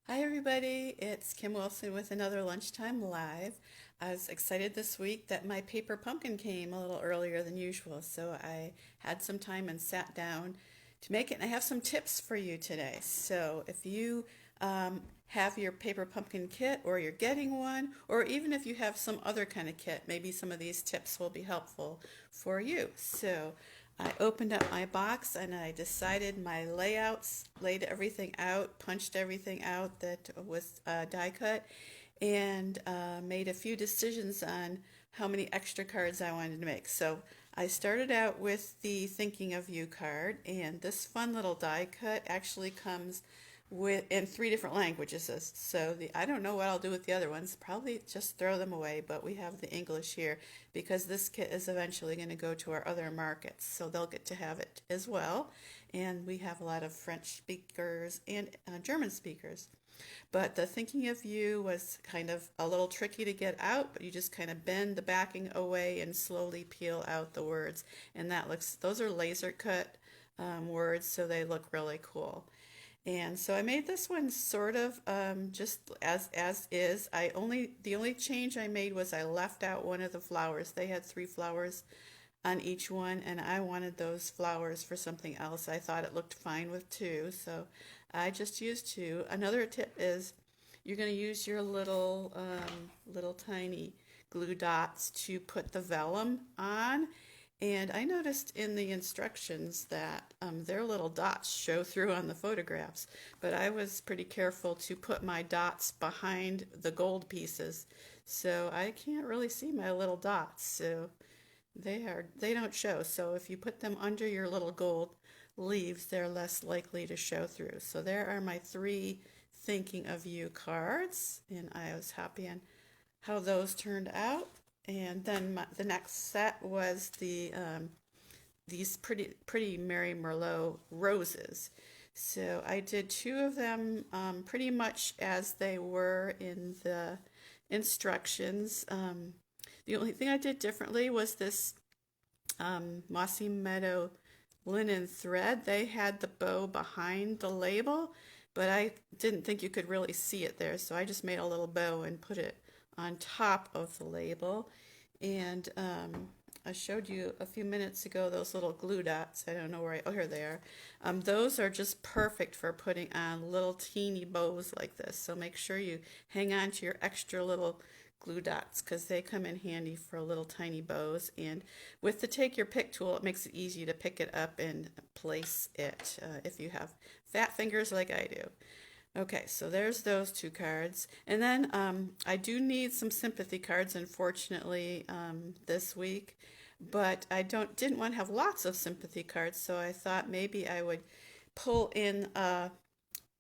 Hi everybody, it's Kim Wilson with another Lunchtime Live. I was excited this week that my paper pumpkin came a little earlier than usual, so I had some time and sat down to make it. And I have some tips for you today. So if you have your paper pumpkin kit or you're getting one, or even if you have some other kind of kit, maybe some of these tips will be helpful for you. So I opened up my box and I decided my layouts, laid everything out, punched everything out that was die cut, and made a few decisions on how many extra cards I wanted to make. So I started out with the Thinking of You card, and this fun little die cut actually comes with in three different languages. So I don't know what I'll do with the other ones. Probably just throw them away, but we have the English here because this kit is eventually going to go to our other markets, so they'll get to have it as well. And we have a lot of French speakers and German speakers. But the Thinking of You was kind of a little tricky to get out, but you just kind of bend the backing away and slowly peel out the words. And those are laser cut words, so they look really cool. And so I made this one sort of just as is. The only change I made was I left out one of the flowers. They had three flowers on each one, and I wanted those flowers for something else. I thought it looked fine with two, so I just used two. Another tip is you're going to use your little tiny glue dots to put the vellum on. And I noticed in the instructions that their little dots show through on the photographs, but I was pretty careful to put my dots behind the gold pieces, so I can't really see my little dots. So they don't show. So if you put them under your little gold leaves, they're less likely to show through. So there are my three Thinking of You cards, and I was happy on how those turned out. And then the next set was these pretty Mary Merlot roses. So I did two of them pretty much as they were in the instructions. The only thing I did differently was this Mossy Meadow linen thread. They had the bow behind the label, but I didn't think you could really see it there, so I just made a little bow and put it on top of the label. And I showed you a few minutes ago those little glue dots. I don't know oh, here they are. Those are just perfect for putting on little teeny bows like this. So make sure you hang on to your extra little glue dots because they come in handy for little tiny bows. And with the Take Your Pick tool, it makes it easy to pick it up and place it if you have fat fingers like I do. Okay, so there's those two cards. And then I do need some sympathy cards, unfortunately, this week. But didn't want to have lots of sympathy cards, so I thought maybe I would pull in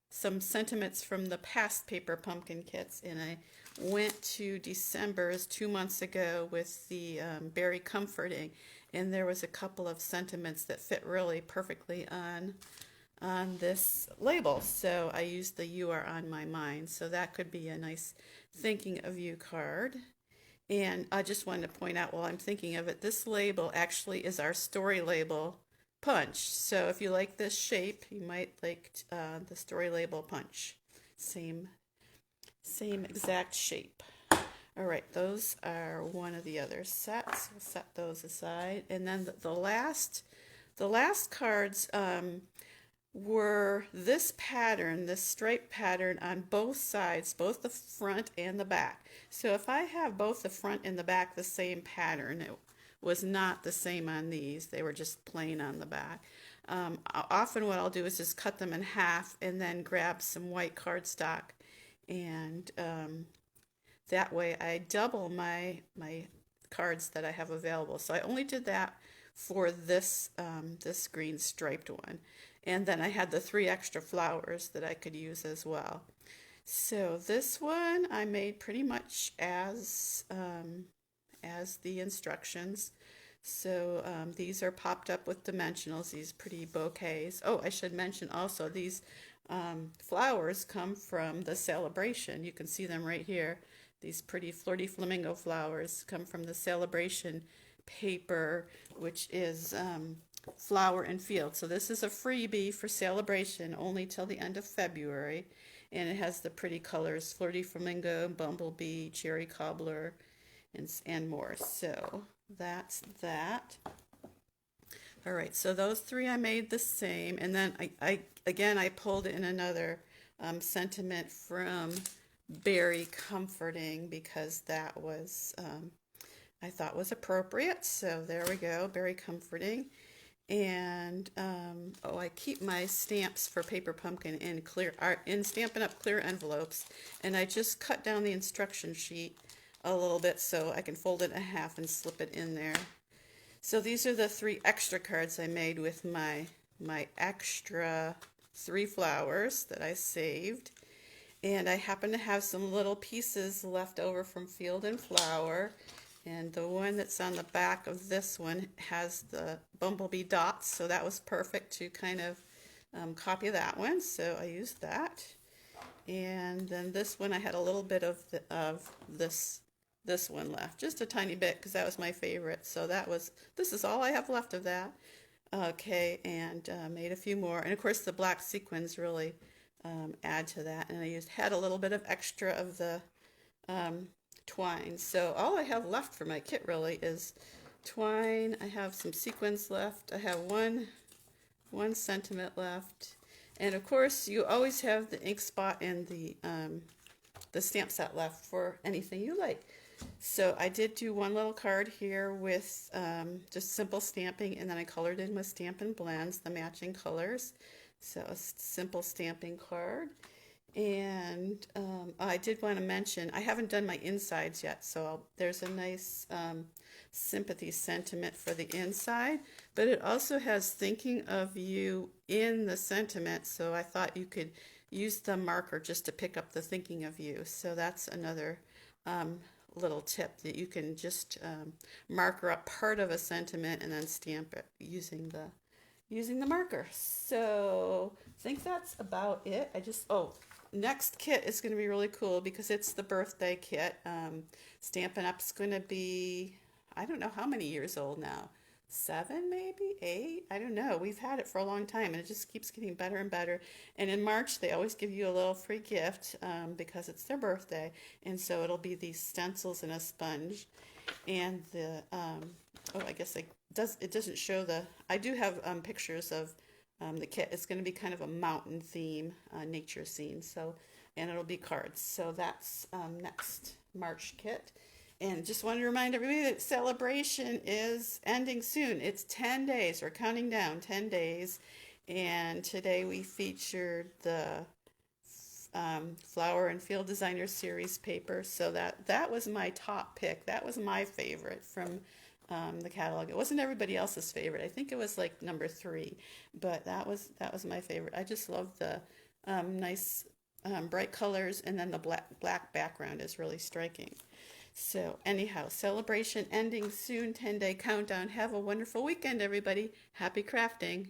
some sentiments from the past paper pumpkin kits. And I went to December's 2 months ago with the Berry Comforting, and there was a couple of sentiments that fit really perfectly on this label. So I used the You Are On My Mind. So that could be a nice Thinking of You card. And I just wanted to point out while I'm thinking of it, this label actually is our story label punch. So if you like this shape, you might like the story label punch. Same, same exact shape. All right, those are one of the other sets. We'll set those aside. And then the last cards were this pattern, this stripe pattern on both sides, both the front and the back. So if I have both the front and the back the same pattern, it was not the same on these. They were just plain on the back. Often what I'll do is just cut them in half and then grab some white cardstock, and that way I double my cards that I have available. So I only did that for this green striped one. And then I had the three extra flowers that I could use as well. So this one I made pretty much as the instructions. So these are popped up with dimensionals, these pretty bouquets. Oh, I should mention also these flowers come from the Sale-a-bration. You can see them right here. These pretty flirty flamingo flowers come from the Sale-a-bration paper, which is Flower and Field. So this is a freebie for Sale-a-bration only till the end of February. And it has the pretty colors, Flirty Flamingo, Bumblebee, Cherry Cobbler, and more. So that's that. All right, so those three I made the same. And then I pulled in another sentiment from Berry Comforting because that was, I thought was appropriate. So there we go, Berry Comforting. And oh, I keep my stamps for Paper Pumpkin in Stampin' Up! Clear envelopes, and I just cut down the instruction sheet a little bit so I can fold it in half and slip it in there. So these are the 3 extra cards I made with my extra 3 flowers that I saved, and I happen to have some little pieces left over from Field and Flower. And the one that's on the back of this one has the bumblebee dots, so that was perfect to kind of copy that one. So I used that. And then this one I had a little bit of this one left, just a tiny bit because that was my favorite. So this is all I have left of that. Okay, and made a few more. And of course the black sequins really add to that. And I had a little bit of extra of the twine. So all I have left for my kit really is twine. I have some sequins left. I have one sentiment left, and of course you always have the ink spot and the stamp set left for anything you like. So I did do one little card here with just simple stamping, and then I colored in with Stampin' Blends the matching colors. So a simple stamping card. And I did want to mention, I haven't done my insides yet, so there's a nice sympathy sentiment for the inside, but it also has thinking of you in the sentiment, so I thought you could use the marker just to pick up the thinking of you. So that's another little tip, that you can just marker up part of a sentiment and then stamp it using the marker. So I think that's about it. Next kit is going to be really cool because it's the birthday kit. Stampin' Up's going to be, I don't know how many years old now. 7, maybe 8. I don't know. We've had it for a long time, and it just keeps getting better and better. And in March, they always give you a little free gift because it's their birthday. And so it'll be these stencils and a sponge. And the I guess it doesn't show I do have pictures of the kit. It's going to be kind of a mountain theme, nature scene. So, and it'll be cards. So that's next March kit. And just wanted to remind everybody that Sale-a-bration is ending soon. It's 10 days. We're counting down 10 days. And today we featured the Flower and Field Designer Series paper. So that was my top pick. That was my favorite from the catalog. It wasn't everybody else's favorite. I think it was like number 3, but that was my favorite. I just love the nice bright colors, and then the black background is really striking. So anyhow, Sale-a-bration ending soon, 10-day countdown. Have a wonderful weekend, everybody. Happy crafting.